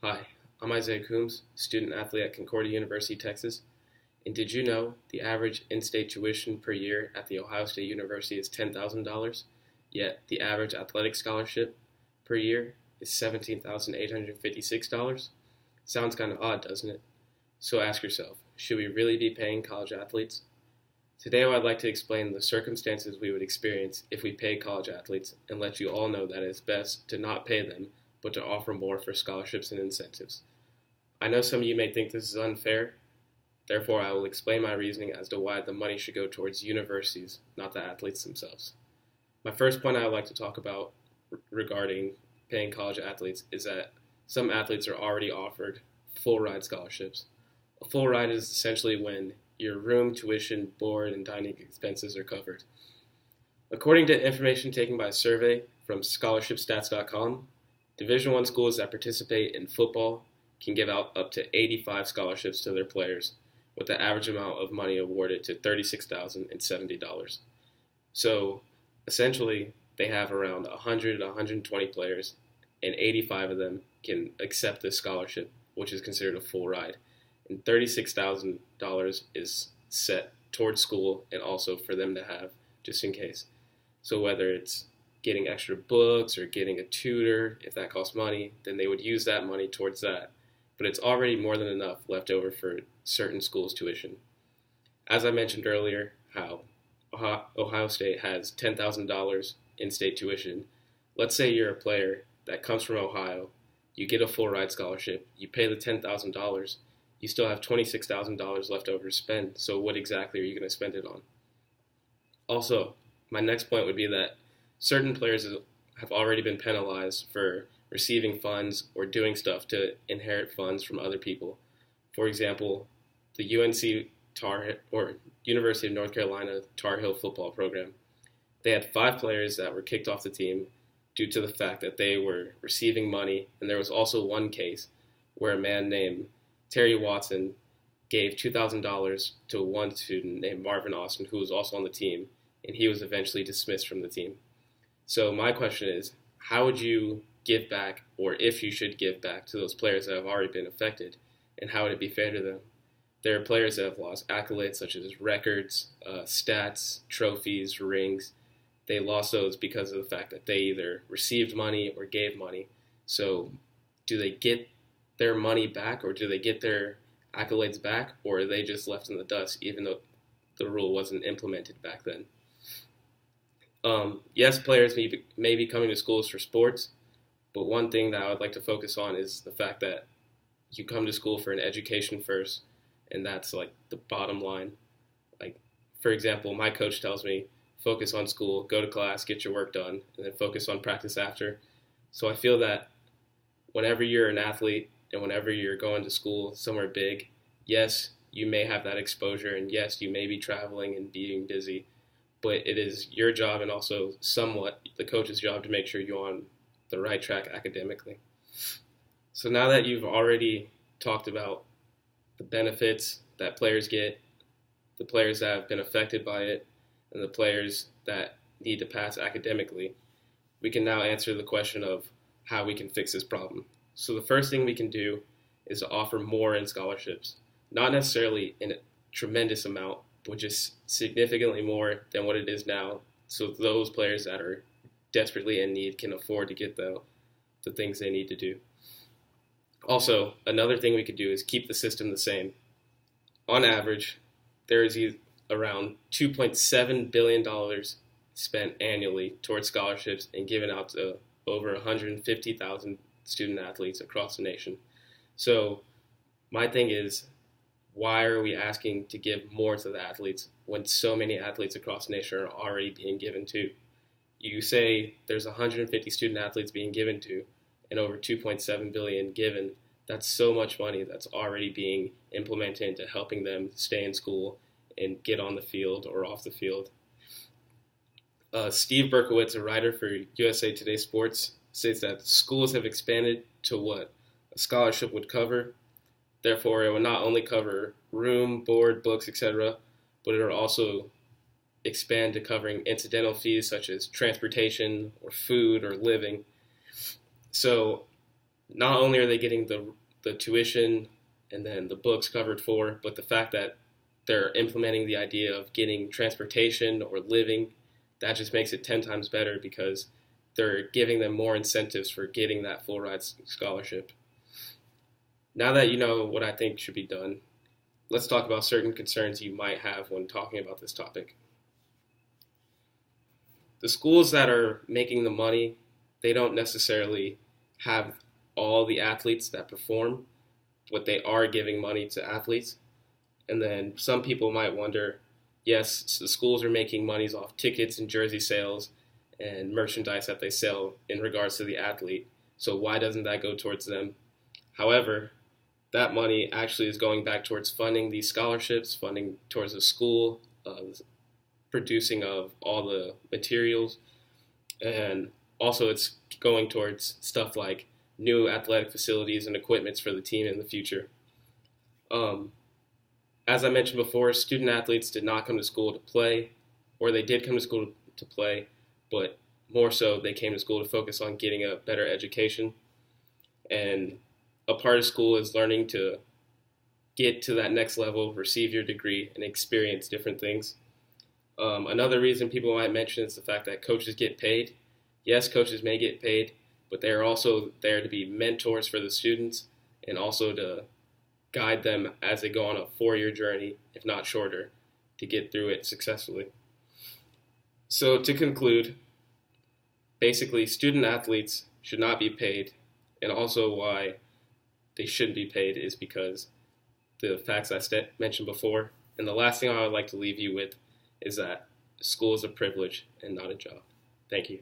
Hi, I'm Isaiah Coombs, student athlete at Concordia University, Texas. And did you know the average in-state tuition per year at The Ohio State University is $10,000, yet the average athletic scholarship per year is $17,856? Sounds kind of odd, doesn't it? So ask yourself, should we really be paying college athletes? Today I'd like to explain the circumstances we would experience if we paid college athletes and let you all know that it's best to not pay them, but to offer more for scholarships and incentives. I know some of you may think this is unfair, therefore I will explain my reasoning as to why the money should go towards universities, not the athletes themselves. My first point I would like to talk about regarding paying college athletes is that some athletes are already offered full ride scholarships. A full ride is essentially when your room, tuition, board, and dining expenses are covered. According to information taken by a survey from scholarshipstats.com, Division I schools that participate in football can give out up to 85 scholarships to their players, with the average amount of money awarded to $36,070. So essentially, they have around 100 to 120 players, and 85 of them can accept this scholarship, which is considered a full ride. And $36,000 is set towards school and also for them to have just in case. So whether it's getting extra books or getting a tutor, if that costs money, then they would use that money towards that. But it's already more than enough left over for certain schools' tuition. As I mentioned earlier, how Ohio State has $10,000 in-state tuition. Let's say you're a player that comes from Ohio, you get a full ride scholarship, you pay the $10,000, you still have $26,000 left over to spend, so what exactly are you going to spend it on? Also, my next point would be that certain players have already been penalized for receiving funds or doing stuff to inherit funds from other people. For example, the University of North Carolina Tar Heel football program. They had 5 players that were kicked off the team due to the fact that they were receiving money, and there was also one case where a man named Terry Watson gave $2,000 to one student named Marvin Austin, who was also on the team, and he was eventually dismissed from the team. So my question is, how would you give back, or if you should give back to those players that have already been affected, and how would it be fair to them? There are players that have lost accolades such as records, stats, trophies, rings. They lost those because of the fact that they either received money or gave money. So do they get their money back, or do they get their accolades back, or are they just left in the dust even though the rule wasn't implemented back then? Yes, players may be coming to schools for sports, but one thing that I would like to focus on is the fact that you come to school for an education first, and that's like the bottom line. Like, for example, my coach tells me, focus on school, go to class, get your work done, and then focus on practice after. So I feel that whenever you're an athlete and whenever you're going to school somewhere big, yes, you may have that exposure, and yes, you may be traveling and being busy, but it is your job and also somewhat the coach's job to make sure you're on the right track academically. So now that you've already talked about the benefits that players get, the players that have been affected by it, and the players that need to pass academically, we can now answer the question of how we can fix this problem. So the first thing we can do is to offer more in scholarships, not necessarily in a tremendous amount, but just significantly more than what it is now, so those players that are desperately in need can afford to get the things they need to do. Also, another thing we could do is keep the system the same. On average, there is around $2.7 billion spent annually towards scholarships and given out to over 150,000 student athletes across the nation. So my thing is, why are we asking to give more to the athletes when so many athletes across the nation are already being given to? You say there's 150 student athletes being given to and over 2.7 billion given. That's so much money that's already being implemented into helping them stay in school and get on the field or off the field. Steve Berkowitz, a writer for USA Today Sports, states that schools have expanded to what a scholarship would cover. Therefore, it will not only cover room, board, books, etc., but it will also expand to covering incidental fees such as transportation or food or living. So Not only are they getting the tuition and then the books covered for, but the fact that they're implementing the idea of getting transportation or living, that just makes it 10 times better because they're giving them more incentives for getting that full ride scholarship. Now that you know what I think should be done, let's talk about certain concerns you might have when talking about this topic. The schools that are making the money, they don't necessarily have all the athletes that perform, but they are giving money to athletes. And then some people might wonder, yes, the schools are making monies off tickets and jersey sales and merchandise that they sell in regards to the athlete. So why doesn't that go towards them? However, that money actually is going back towards funding these scholarships, funding towards the school, producing of all the materials, and also it's going towards stuff like new athletic facilities and equipments for the team in the future. As I mentioned before, student athletes did not come to school to play, or they did come to school to play, but more so they came to school to focus on getting a better education. And a part of school is learning to get to that next level, receive your degree, and experience different things. Another reason people might mention is the fact that coaches get paid. Yes, coaches may get paid, but they are also there to be mentors for the students and also to guide them as they go on a 4-year journey, if not shorter, to get through it successfully. So to conclude, basically student athletes should not be paid, and also why they shouldn't be paid is because the facts I mentioned before. And the last thing I would like to leave you with is that school is a privilege and not a job. Thank you.